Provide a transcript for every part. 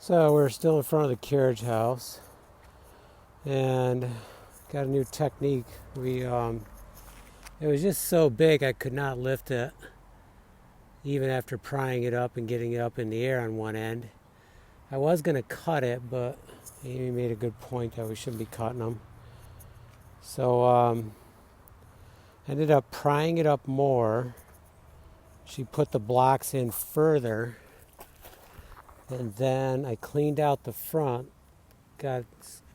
So we're still in front of the carriage house and got a new technique. It was just so big I could not lift it even after prying it up and getting it up in the air on one end. I was going to cut it, but Amy made a good point that we shouldn't be cutting them. So I ended up prying it up more. She put the blocks in further, and then I cleaned out the front. Got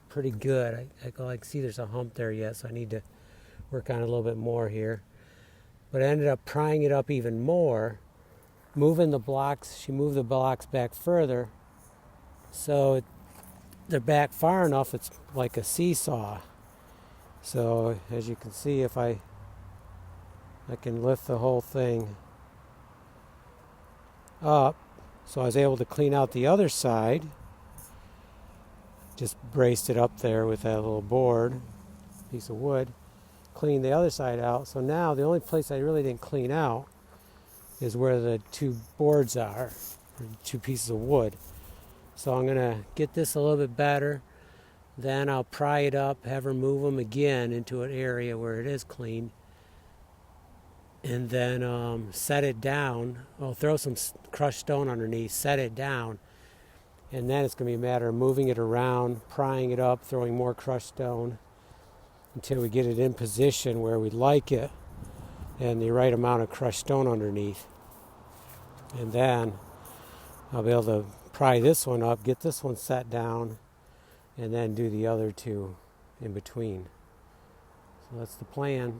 pretty good. I can see there's a hump there yet, so I need to work on it a little bit more here. But I ended up prying it up even more, moving the blocks. She moved the blocks back further, so they're back far enough it's like a seesaw. So as you can see, if I can lift the whole thing up. So I was able to clean out the other side. Just braced it up there with that little board, piece of wood. Cleaned the other side out. So now the only place I really didn't clean out is where the two boards are, two pieces of wood. So I'm going to get this a little bit better. Then I'll pry it up, have her move them again into an area where it is clean. And then set it down. I'll throw some crushed stone underneath, set it down. And then it's going to be a matter of moving it around, prying it up, throwing more crushed stone until we get it in position where we like it and the right amount of crushed stone underneath. And then I'll be able to pry this one up, get this one set down, and then do the other two in between. So that's the plan.